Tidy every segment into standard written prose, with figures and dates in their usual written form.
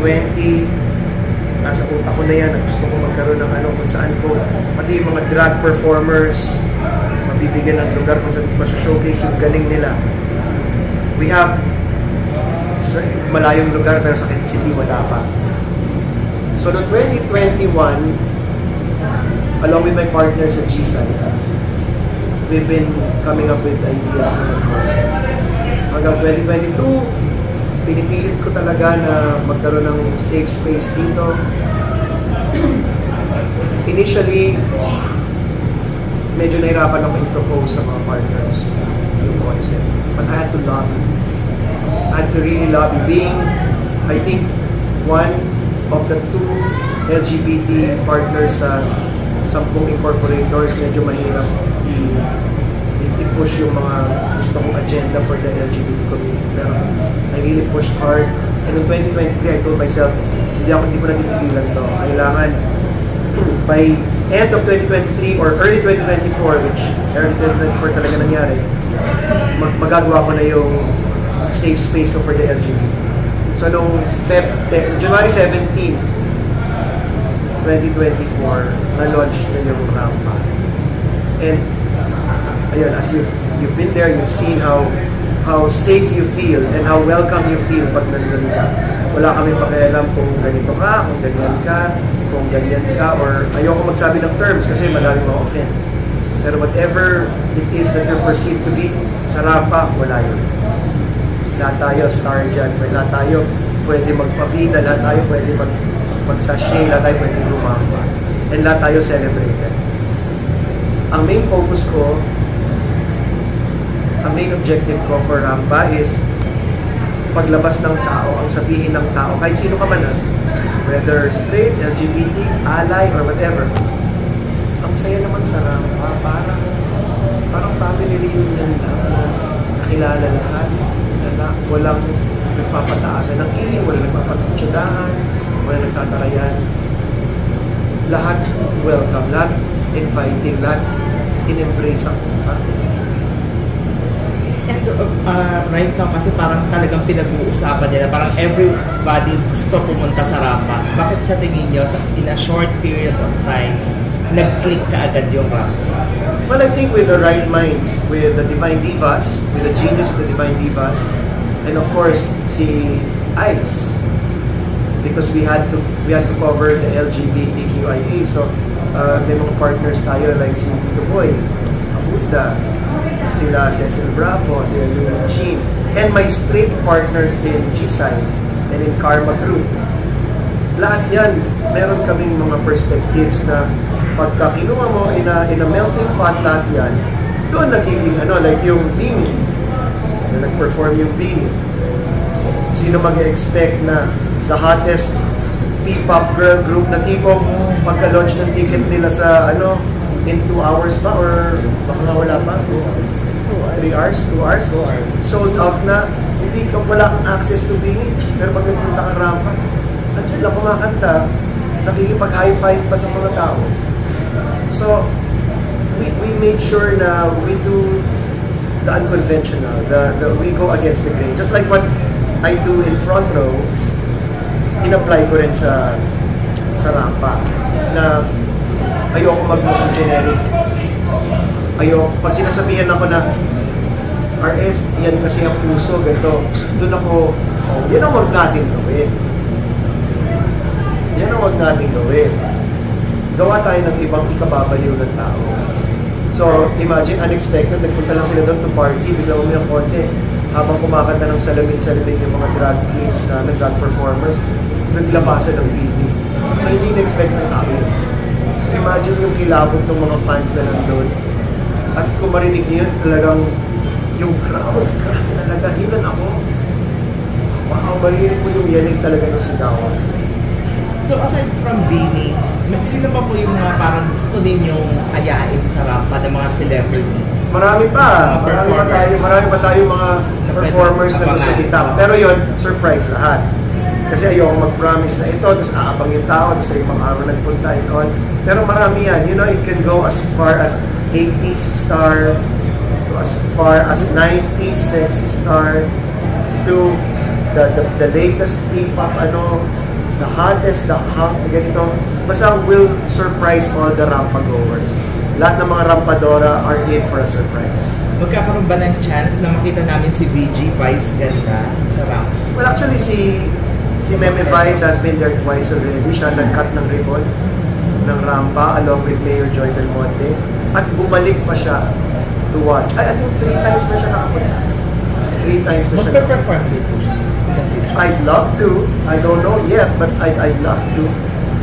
2020, nasa utak ko na yan, gusto ko magkaroon ng ano kung saan ko, pati yung mga drag performers, mabibigyan ng lugar kung saan mas-showcase yung galing nila. We have sa malayong lugar pero sa Quezon City wala pa. So noong 2021, along with my partner sa G-Side, we've been coming up with ideas ng concept. Hanggang 2022, pinipilit ko talaga na magkaroon ng safe space dito. Initially, medyo nahirapan ako i-propose sa mga partners yung concept. But I had to lobby. I had to really lobby. Being, I think, one of the 2 LGBT partners sa 10 incorporators, medyo mahirap i-push yung mga gusto kong agenda for the LGBT community. Pero I really pushed hard. And in 2023, I told myself, hindi ko natitigilan to. Kailangan by end of 2023 or early 2024, which early 2024 talaga nangyari, magagawa ko na yung safe space ko for the LGBT. So nung January 17, 2024, na-launch na yung Rampa. And ayun, as you've been there, you've seen how safe you feel and how welcome you feel pag nandun ka. Wala kami pakialam kung ganito ka, kung ganyan ka, kung ganyan ka, or ayoko magsabi ng terms kasi madaming ma-offend. Pero whatever it is that you're perceived to be, sa Rampa, wala yun. Lahat tayo star dyan, lahat tayo pwede magpabida, lahat tayo pwede mag-sachet, lahat tayo pwede rumamba. And lahat tayo celebrated. Ang main focus ko, ang main objective ko for Rampa is paglabas ng tao, ang sabihin ng tao, kahit sino ka man, whether straight, LGBT, ally, or whatever, ang saya naman sa Rampa, parang family reunion lang, nakilala lahat, walang nagpapataasan ng ihi, walang nagpapatutsudahan, walang nagtatarayan. Lahat welcome, lahat inviting, lahat in-embrace ang And right now, kasi parang talagang pinag-uusapan nila, parang everybody gusto pumunta sa Rampa. Bakit sa tingin nyo, in a short period of time, nag-click ka agad yung Rampa? Well, I think with the right minds, with the Divine Divas, with the genius of the Divine Divas, and of course, si ICE, because we had to cover the LGBTQIA. So, may mga partners tayo like si Tito Boy, Abuda, sila Cecil Bravo, sila Luna Sheen, and my straight partners in G-Side and in Karma Group. Lahat yan, meron kaming mga perspectives na pagka kinuha mo in a melting pot lahat yan, doon nagiging like yung Bini, na nag-perform yung Bini. Sino mag-expect na the hottest P-pop girl group na tipong pagka-launch ng ticket nila sa in 2 hours ba or baka wala pa? 3 hours? 2 hours? Sold out na. Wala kang access to Bini. Pero pag nagpunta ka Rampa, andyan lang kumakanta, nakikipag-high five pa sa mga tao. So, we made sure na we do the unconventional, we go against the grain. Just like what I do in front row, in-apply ko rin sa Rampa na ayoko mag-mukhang generic. Pag sinasabihan ako na RS, yan kasi ang puso, ganito, doon ako, yan ang huwag natin gawin. Yan ang huwag natin gawin. Gawa tayo ng ibang ikababaliw ng tao. So, imagine, unexpected, nagpunta lang sila doon to party, bigla mo yung konti. Habang kumakanta ng salamin-salamin yung mga drag queens namin, drag performers, naglabasan ng Bini. So, hindi in-expect ng tao yun. Imagine yung kilabot ng mga fans na nandun. At kung marinig niyo yun, talagang yung crowd, grabe talaga. Even ako, wow, marinig ko yung yanig talaga ng sigawan. So aside from Bini, sino pa po yung mga parang gusto ninyong ayain sa Rampa ng mga celebrity? Marami pa tayo mga performers na gusto bitang. Pero yun, surprise lahat. Kasi ayoko mag-promise na ito, tapos aabang yung tao, tapos sa ibang araw nagpunta and all. Pero marami yan. You know, it can go as far as 80s star, to as far as 90s sexy star, to the latest P-pop the hottest, ganito, basta will surprise all the rampa goers. Lahat ng mga rampadora are in for a surprise. Magkakaroon ba ng chance na makita namin si VG Vice ganda sa ramp? Well, actually, si Meme Vice has been there twice already. Siya nag-cut ng ribbon ng rampa along with Mayor Joy Del Monte. At bumalik pa siya to watch. I think 3 times na siya nakapunta. 3 times na siya. Magpe-perform dito siya in the future? I'd love to. I don't know yet, but I'd love to.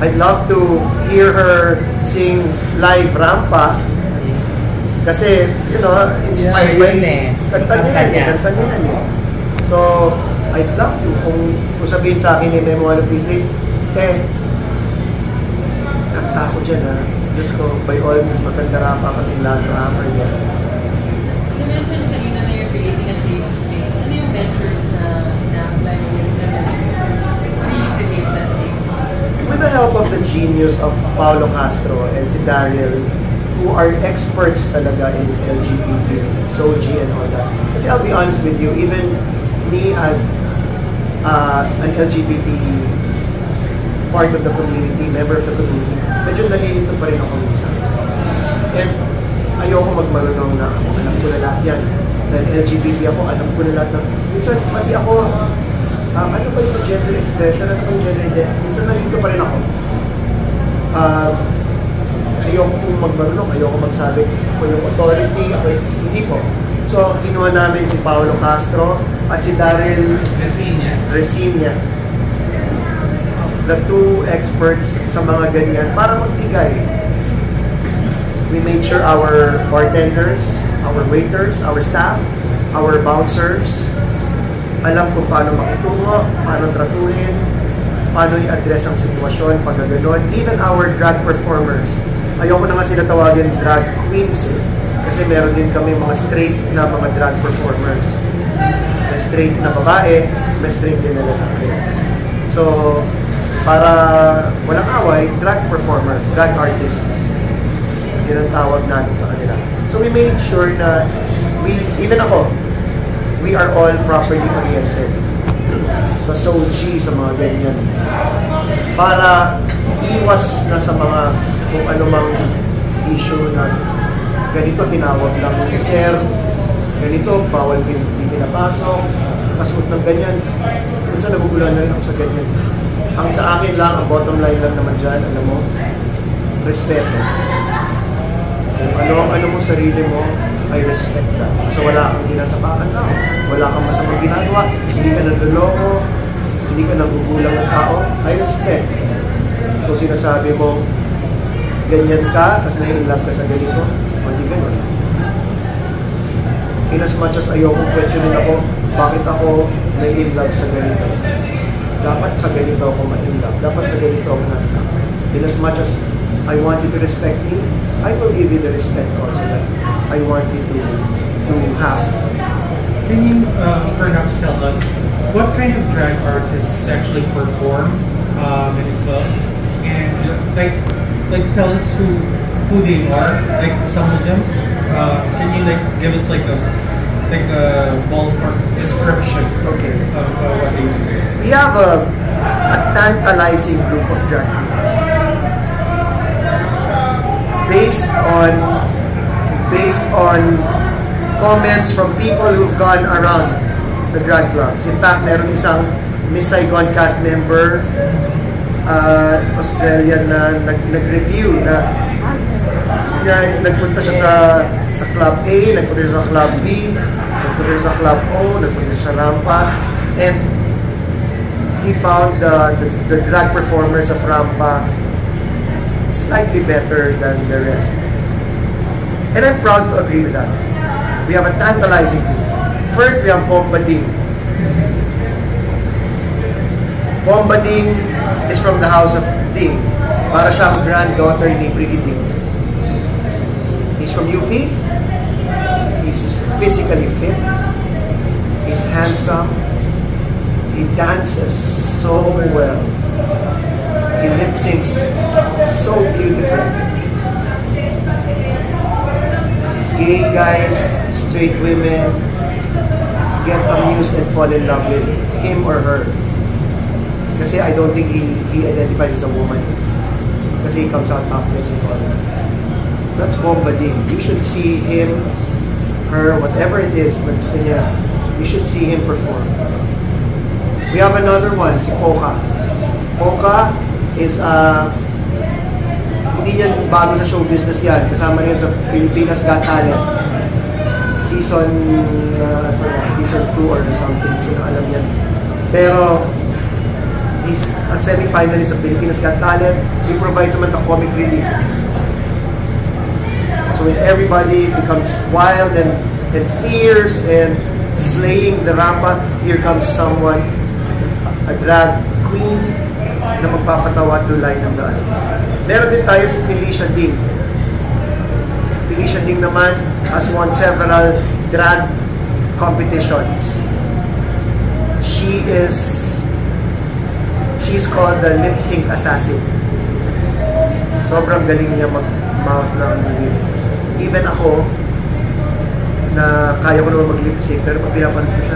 I'd love to hear her sing live rampa. Kasi, you know, inspired by... Kanta niya yan eh. So, I'd love to. Kung sabihin sa akin ni Memo one of these days, kanta ko dyan ha. Diyos ko, by all means, magkanta rampa kaming lahat rapper niya. You mentioned kanina na you're creating a safe space. Ano yung measures na na-apply yung really create that safe space? With the help of the genius of Paulo Castro and si Daryl, who are experts talaga in LGBT, SOGI and all that. Kasi I'll be honest with you, even me as an LGBT part of the community, member of the community, medyo nalilito pa rin ako minsan. And ayoko magmarunong na ako, alam ko na lahat yan. Dahil LGBT ako, alam ko na lahat ng... Minsan, pati ako, ano ba yung gender expression, ano ba yung gender identity? Minsan nalilito pa rin ako. Ayoko kong magmarunong, ayoko magsabi ko yung authority, ako hindi po. So, kinuha namin si Paulo Castro at si Daryl Resina. The 2 experts sa mga ganyan para magbigay. We made sure our bartenders, our waiters, our staff, our bouncers, alam kung paano makitungo, paano tratuhin, paano i-address ang sitwasyon pag gano'n. Even our drag performers. Ayoko na nga sila tawagin drag queens eh. Kasi meron din kami mga straight na mga drag performers. May straight na babae, may straight din na lalaki. So, para walang away, drag performers, drag artists. Yun ang tawag natin sa kanila. So we made sure na even ako, we are all properly oriented. Sa SOGI, sa mga ganyan. Para iwas na sa mga kung anumang issue na ganito tinawag lang sir, ganito, bawal hindi pinapasok, kasuot ng ganyan. Minsan nagugulan na rin ako sa ganyan. Ang sa akin lang, ang bottom line lang naman dyan, alam mo, respeto. Kung ano mo sarili mo, ay respect that. So wala kang ginatapakan lang, wala kang masamang ginagawa, hindi ka naluloko, hindi ka nagugulang ng tao, ay respect. Kung sinasabi mo, ganyan ka, tapos na-inlove ka sa ganito, hindi ganun. In as much as ayokong questionin ako, bakit ako na-inlove sa ganito? Dapat sa ganito ako ma-inlove. Dapat sa ganito ako na-inlove. In as much as I want you to respect me, I will give you the respect also that I want you to have. Can you perhaps tell us what kind of drag artists actually perform in a club? And like tell us who they are, like some of them. Can you give us a ballpark description of what they do? We have a tantalizing group of drag queens based on comments from people who've gone around sa drag clubs. In fact, meron isang Miss Saigon cast member, Australian na nag-review na nagpunta siya sa Club A, nagpunta siya sa Club B, nagpunta siya sa Club O, nagpunta siya sa Rampa, and he found the drag performers of Rampa slightly better than the rest. And I'm proud to agree with that. We have a tantalizing group. First, we have Bombading. Bombading is from the house of Ding. Para siyang granddaughter ni Brigitte. He's from UP. He's physically fit. He's handsome. He dances so well. He lip syncs so beautifully. Gay guys, straight women get amused and fall in love with him or her. Kasi I don't think he identifies as a woman. Kasi he comes out topless and all. That's bombading. You should see him, her, whatever it is na gusto niya. You should see him perform. We have another one, si Poca. Poca is hindi niya bago sa show business yan. Kasama niya sa Pilipinas Got Talent. Season 2 or something. Hindi na alam yan. Pero, he's a semi-finalist sa Pilipinas Got Talent. He provides naman the comic relief. So when everybody becomes wild and fierce and slaying the rampa, here comes someone, a drag queen, na magpapatawa to lighten the ano. Meron din tayo si Felicia Ding. Felicia Ding naman has won several drag competitions. She's called the lip sync assassin. Sobrang galing niya mag-mouth ng lyrics. Even ako, na kaya ko naman mag-lip sync, pero pag pinapanood ko siya,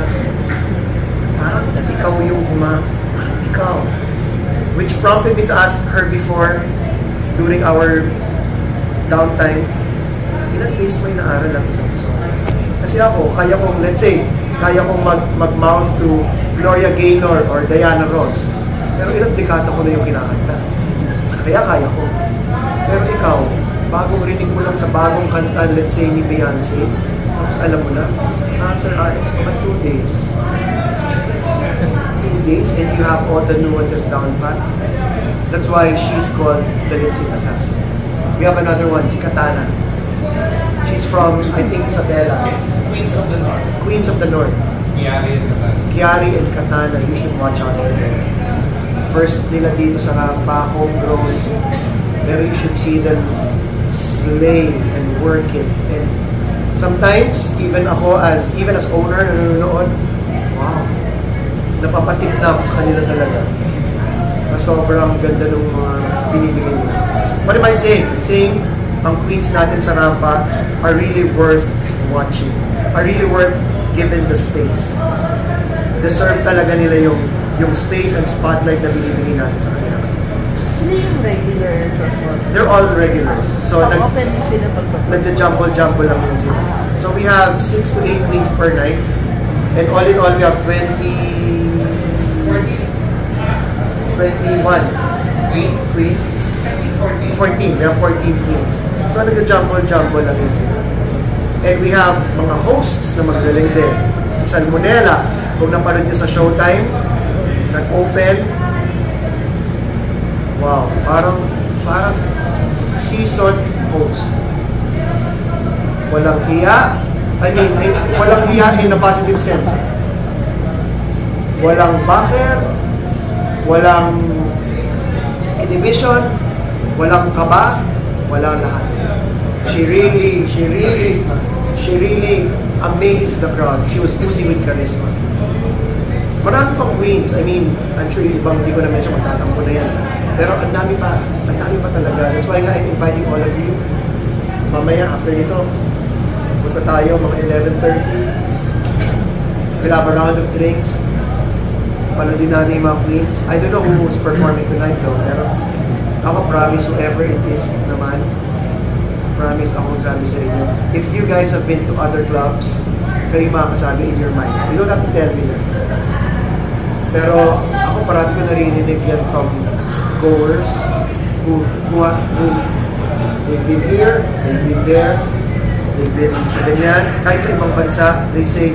parang ikaw yung parang ikaw. Which prompted me to ask her before, during our downtime, ilang days mo inaaral ang isang song? Kasi ako, kaya kong, let's say, kaya kong mag-mouth to Gloria Gaynor or Diana Ross. Pero ilang dekada ko na yung kinakanta. Kaya ko. Pero ikaw, bagong rinig mo lang sa bagong kanta, let's say, ni Beyonce, tapos alam mo na, Sir Alex, about 2 days. 2 days and you have all the nuances down pat. That's why she's called the lip sync assassin. We have another one, si Katana. She's from, I think, Isabela. Yes, Queens of the North. Queens of the North. Kiari and Katana. Kiari and Katana, you should watch out for them. First nila dito sa rampa, homegrown. Pero you should see them slay and work it. And sometimes, even as owner, nanonood, wow, napapatik na ako sa kanila talaga. Na sobrang ganda ng mga binibigay nila. What am I saying? I'm saying, ang queens natin sa rampa are really worth watching. Are really worth given the space. Deserve talaga nila yung space and spotlight na binibigay natin sa kanila. Sino yung regular performer? They're all regulars. So, How often sila pag-perform? nagja-jumble lang yun sila. So, we have 6 to 8 queens per night. And all in all, we have 21 queens. 14. We have 14 queens. So, nagja-jumble lang yun sila. And we have mga hosts na magaling din. Salmonella, kung napanood nyo sa Showtime, nag-open. Wow, parang seasoned host. Walang hiya. Walang hiya in a positive sense. Walang bakit, walang inhibition, walang kaba, walang lahat. She really amazed the crowd. She was oozing with charisma. Marami pang queens. I mean, I'm sure yung ibang hindi ko na mention, magtatampo na yan. Pero ang dami pa talaga. That's why I'm inviting all of you. Mamaya, after nito, punta tayo, mga 11:30. We'll have a round of drinks. Panoodin natin yung mga queens. I don't know who's performing tonight though, pero ako promise, whoever it is naman, promise ako magsabi sa inyo. If you guys have been to other clubs, kayo makakasabi in your mind. You don't have to tell me that. Pero ako parati ko narinig yan from goers who they've been here, they've been there, they've been ganyan. Kahit sa ibang bansa, they say,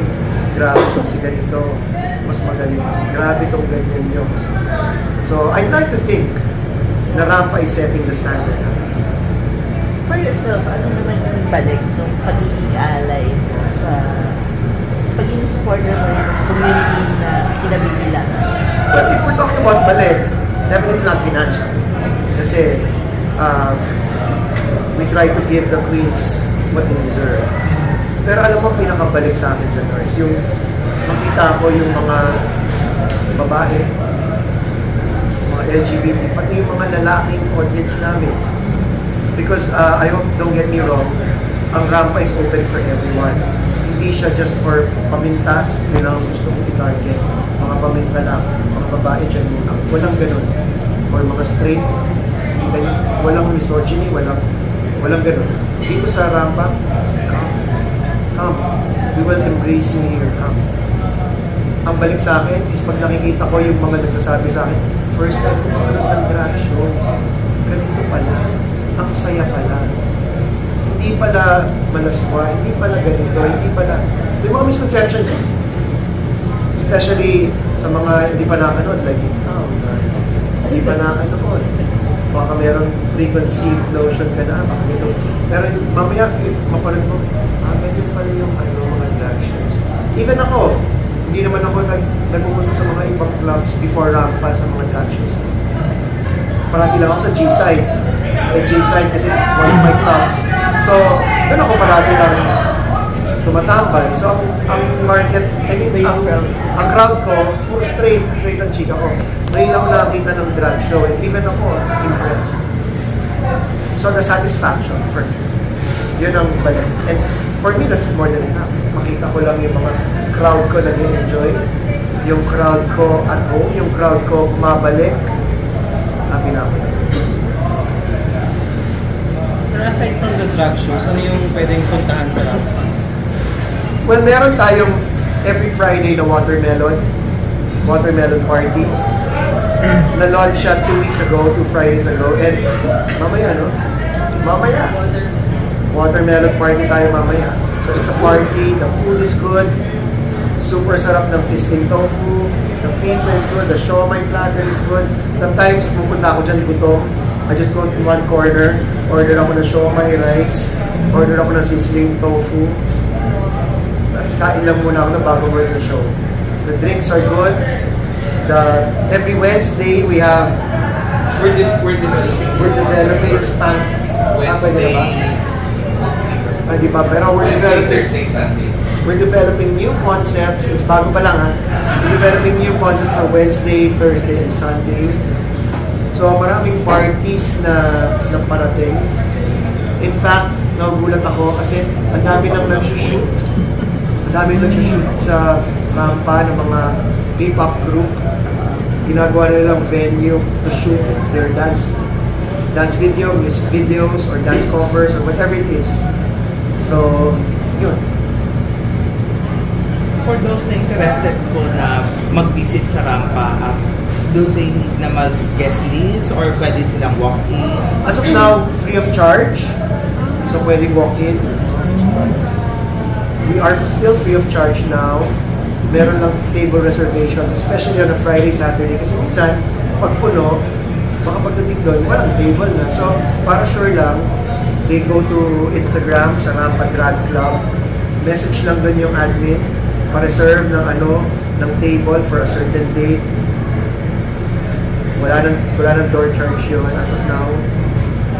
grabe itong si ganito, mas magaling. Grabe itong ganyan nyo. So, I'd like to think na Rampa is setting the standard. For yourself, ano naman yung balik ng pagiging alay sa pagiging supporter mo yung community na kinabibilang? Well, if we're talking about balik, definitely it's not financial. Kasi we try to give the queens what they deserve. Pero alam mo, pinakabalik sa akin dyan, Norris, yung makita ko yung mga babae, mga LGBT, pati yung mga lalaking audience namin. Because I hope, don't get me wrong, ang Rampa is open for everyone. Hindi siya just for paminta, yun ang gusto kong i-target. mga paminta lang, mga babae dyan muna. Walang ganun. Or mga straight, hindi ganyan. Walang misogyny, walang ganun. Dito sa Rampa, come. We will embrace you here, come. Ang balik sa akin is pag nakikita ko yung mga nagsasabi sa akin, first time ko makaroon ng drag show, ganito pala, ang saya pala. Hindi pala malaswa, hindi pala ganito, hindi pala, may mga misconceptions. Especially sa mga hindi pa nakanood, like, guys, hindi pa nakanood. Baka meron preconceived notion ka na, baka ganito. Pero mamaya, if mapanood mo, ganyan pala yung mga drag shows. Even ako, hindi naman ako nagpupunta sa mga ibang clubs before Rampa sa mga drag shows. Parati lang ako sa G-Side. G-Side kasi it's one of my clubs. So, doon ako parati lang tumatambay. So, ang market, ang crowd ko, puro straight ang chika ko. Ngayon lang nakita ng drag show. And even ako, impressed. So, the satisfaction for me. Yun ang balik. And for me, that's more than enough. Makita ko lang yung mga crowd ko nag-enjoy. Yung crowd ko at home, yung crowd ko mabalik. Happy na ako. Pero aside from the drag shows, ano yung pwedeng puntahan sa Rampa? Well, meron tayong every Friday na watermelon party. Na-launch siya 2 weeks ago, 2 Fridays ago. And mamaya. Watermelon party tayo mamaya. So it's a party, the food is good, super sarap ng sizzling tofu, the pizza is good, the siomai platter is good. Sometimes pupunta ako dyan gutom. I just go to one corner, order ako ng siomai rice, order ako ng sizzling tofu. Tapos kain lang muna ako na bago mo the show. The drinks are good. Every Wednesday we have We're developing span. Wednesday. Di ba? Pero Thursday, Sunday. we're developing new concepts. It's bago pa lang, ha? We're developing new concepts for Wednesday, Thursday, and Sunday. So, maraming parties na parating. In fact, nagugulat ako kasi ang dami nang nag-shoot. Ang dami nag-shoot sa Rampa ng mga K-pop group. Ginagawa nilang venue to shoot their dance video, music videos, or dance covers, or whatever it is. So, yun. For those na interested po na mag-visit sa Rampa, do they need na mag-guest list or pwede silang walk-in? As of now, free of charge. So, pwedeng walk-in. We are still free of charge now. Meron lang table reservations, especially on a Friday, Saturday. Kasi minsan, pag puno, baka pagdating doon, walang table na. So, para sure lang, they go to Instagram sa Rampa Drag Club. Message lang doon yung admin, pa-reserve ng table for a certain date. Wala nang door charge yun as of now.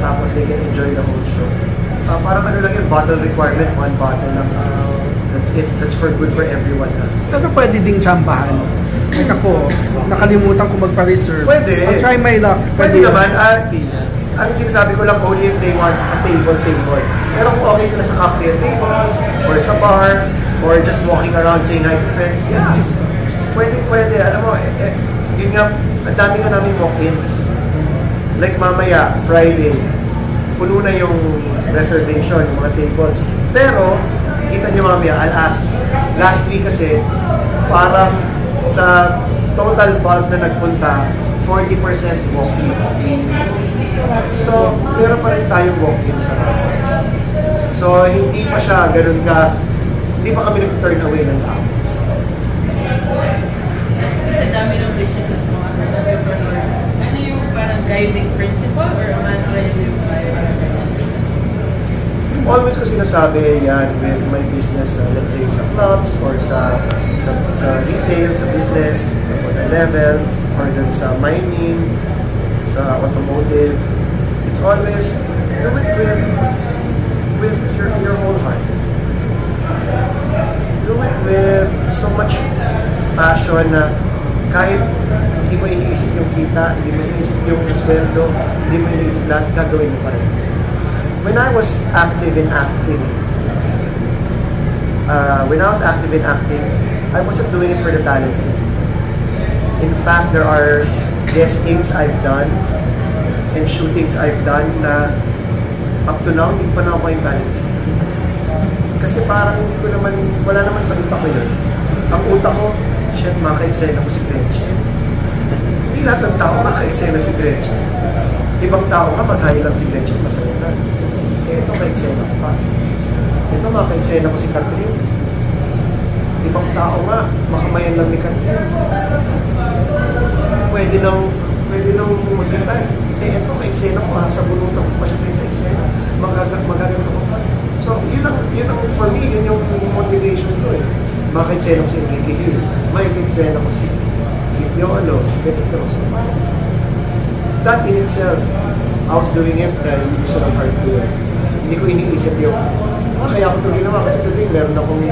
Tapos they can enjoy the whole show. Parang lang yung bottle requirement, 1 bottle lang. That's it. That's good for everyone. Pero pwede ding tsambahan. Like ako, nakalimutan ko magpa-reserve. Pwede. I'll try my luck. Pwede naman. Ang sinasabi ko lang, only if they want a table. Pero kung okay sila sa cocktail tables, or sa bar, or just walking around saying hi to friends, yeah. Pwede. Alam mo, yun nga, ang dami nga namin walk-ins. Like mamaya, Friday, puno na yung reservation, yung mga tables. Pero, kita nyo mamaya, I'll ask. Last week kasi, parang sa total bulk na nagpunta, 40% walk-in. So, meron pa rin tayong walk-in sa Rampa. So, hindi pa siya ganun hindi pa kami nag-turn away ng tao. Kasi dami ng businesses mo as an entrepreneur. Ano yung parang guiding principle or mantra yung Always ko sinasabi yan with my business, let's say sa clubs or sa retail, sa business, sa product level, or dun sa mining, sa automotive. It's always do it with your whole heart. Do it with so much passion na kahit hindi mo iniisip yung kita, hindi mo iniisip yung sweldo, hindi mo iniisip lahat, gagawin mo pa rin. When I was active in acting, I wasn't doing it for the talent fee. In fact, there are guestings I've done and shootings I've done na up to now, hindi pa na ako yung talent. Kasi parang hindi ko naman, wala naman sa utak ko yun. Ang utak ko, shit, maka-eksena ko si Gretchen. Hindi lahat ng tao maka-eksena si Gretchen. Ibang tao nga, mag-high lang si Gretchen, masaya na. Eh, ito ka-eksena ko pa. Ito, maka-eksena ko si Catherine. Ibang tao nga, makamayan lang ni Catherine. Pwede nang mag-retay. Eh, ito, ka-eksena ko, sa bunutan ko pa siya sa eksena. Magaganda ko pa. So, yun ang for me, yun yung motivation ko eh. Maka-eksena ko si Enrique Hill. May eksena ko si Piolo, si Benito. So, that in itself, I was doing it dahil gusto ng hardware. Hindi ko iniisip yung, kaya ako ito ginawa kasi today meron akong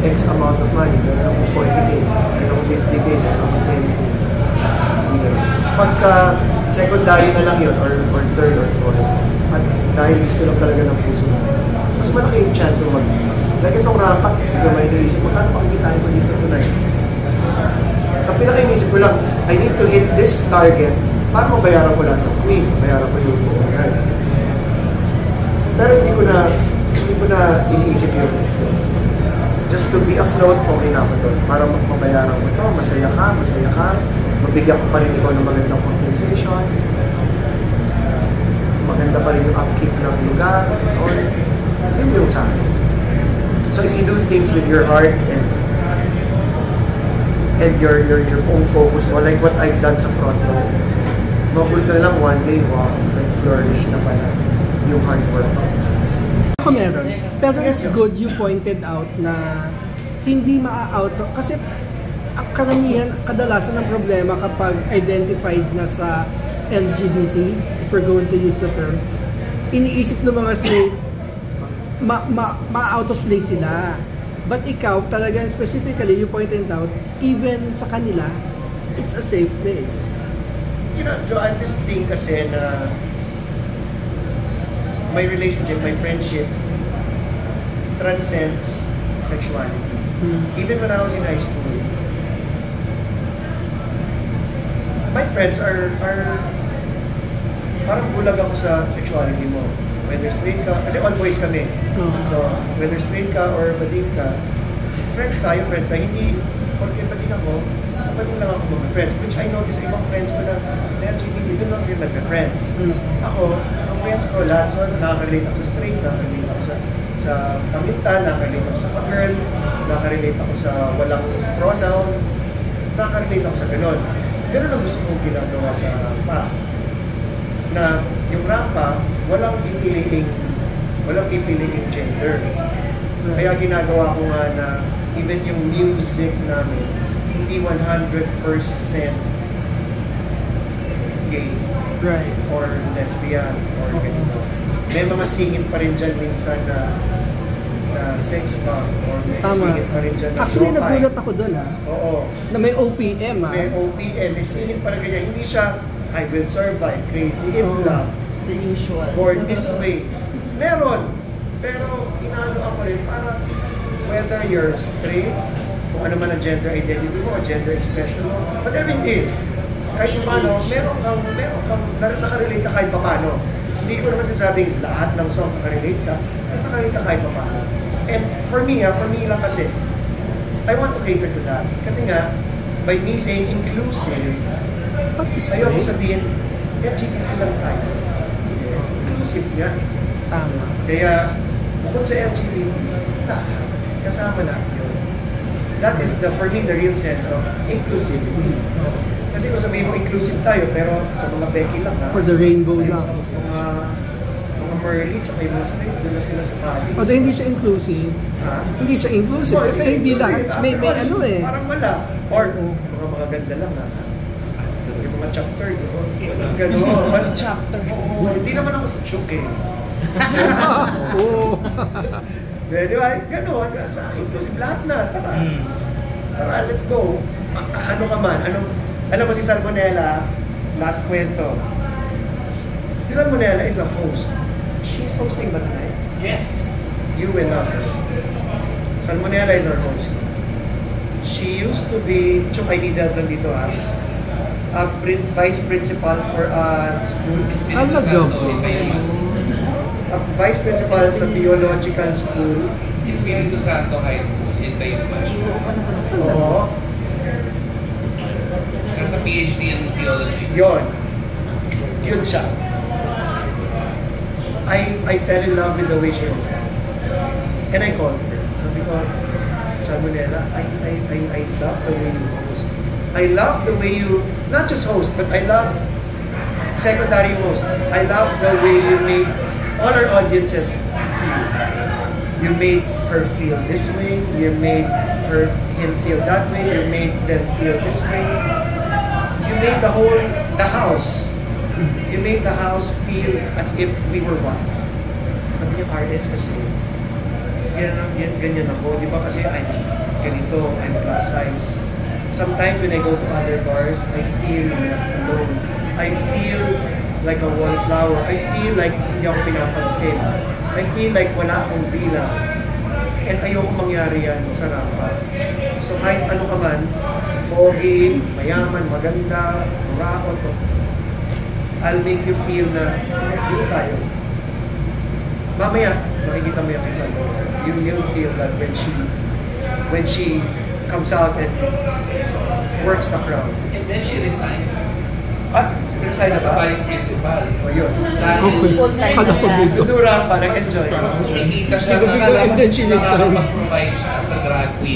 X amount of money, meron akong 40K, meron akong 50K, meron akong 10K. Pagka secondary na lang yun, or third or fourth, at dahil gusto lang talaga ng puso mo, mas malaki yung chance mo mag-succeed. Like itong rampa, hindi ko may iniisip, magkano pakikitain ko dito tonight? Ang pinaka-inisip ko lang, I need to hit this target para mabayaran ko lahat ng queens, mabayaran ko yung buhay. Pero hindi ko na iniisip yung expense. Just to be afloat, okay na ako doon. Para mabayaran ko ito, masaya ka, mabigyan ko pa rin ikaw ng magandang compensation, maganda pa rin yung upkeep ng lugar, or yun yung sa akin. So if you do things with your heart and your own focus mo, like what I've done sa front row, makul ka lang one day, wow, nag-flourish na pala yung hard work. Ako meron. Pero it's good you pointed out na hindi maa-auto. Kasi ang karamihan, kadalasan ng problema kapag identified na sa LGBT, if we're going to use the term, iniisip ng mga straight, ma-out of place sila. But ikaw, talagang specifically, you pointed out, even sa kanila, it's a safe place. You know, Joe, I have this thing kasi na my relationship, my friendship transcends sexuality. Even when I was in high school, my friends are parang bulag ako sa sexuality mo. Whether straight ka, kasi all boys kami. So, whether straight ka or bading ka, friends tayo, hindi, porque bading ako, so bading lang ako mga friends. Which I notice sa ibang friends ko na LGBT, doon lang sila nagka-friends. Ako, ang friends ko, lahat, so nakaka-relate ako sa straight, nakaka-relate ako sa kaminta, nakaka-relate ako sa pa-girl, nakaka-relate ako sa walang pronoun, nakaka-relate ako sa ganon. Ganon ang gusto kong ginagawa sa rampa. Na yung rampa, walang pipiliing gender. Kaya ginagawa ko nga na even yung music namin, hindi 100% gay. Right. Or lesbian or ganito. May mga singit pa rin dyan minsan na sex bomb or may singit pa rin dyan na actually, nagulat ako doon Oo. Na may OPM May OPM, may singit pa rin ganyan. Hindi siya, I will survive, crazy in love. The usual. Born this way. Meron. Pero inaano ako rin para whether you're straight, kung ano man ang gender identity mo, gender expression mo, whatever it is, kahit paano, meron kang nakarelate ka kahit paano. Hindi ko naman sinasabing lahat ng song nakarelate ka, pero nakarelate ka kahit paano. And for me lang kasi, I want to cater to that. Kasi nga, by me saying inclusive, ayoko sabihin, LGBT lang tayo. Inclusive nga eh. Tama. Kaya, bukod sa LGBT, lahat. Kasama lahat yun. That is, for me, the real sense of inclusivity. Kasi kung sabihin mo inclusive tayo, pero sa mga Becky lang ha. For the rainbow lang. Mga Merly, tsaka yung mga straight, doon na sila sa Paris. Although hindi siya inclusive. Ha? Hindi siya inclusive. Oh, kasi hindi lahat. May ano eh. Parang wala. Or, mga ganda lang ha. Yung mga chapter, gano'n. Chapter. Hindi naman ako sa chuk eh. Oo. Di ba? Gano'n. Sa inclusive lahat na. Tara, let's go. Ano ka man? Alam mo si Salmonella, last kwento. Si Salmonella is a host. She's hosting ba tonight? Yes. You will love her. Salmonella is our host. She used to be, Chuk, I need help lang dito ha. Vice principal for a school. Vice principal sa theological school. Espiritu Santo High School in Tayuman. Oo. Nasa PhD in theology. Yun siya. I fell in love with the way she was. And I called her. Sabi ko, Salmonella, I love the way you host. I love the way you, not just host, but I love secondary host. I love the way you made all our audiences feel. You made her feel this way, you made him feel that way, you made them feel this way. You made the house. You made the house feel as if we were one. Sabi niya, RS kasi, ganyan ako. Di ba kasi I'm ganito, I'm plus size. Sometimes when I go to other bars, I feel left alone. I feel like a wallflower. I feel like hindi ako pinapansin. I feel like wala akong bilang. And ayoko mangyari yan sa rampa. So kahit ano ka man, pogi, mayaman, maganda, muraot, I'll make you feel na, dito tayo. Mamaya, makikita mo yung isa mo. You'll feel that when she comes out and works the crowd. And then she resigned. Resign na As ba? vice principal. O yun. Okay. Full-time Kada na ko siya. dito. Dudura pa, nag-enjoy. Kumikita siya, And then she resigned. nakakapag-provide siya as a drag queen.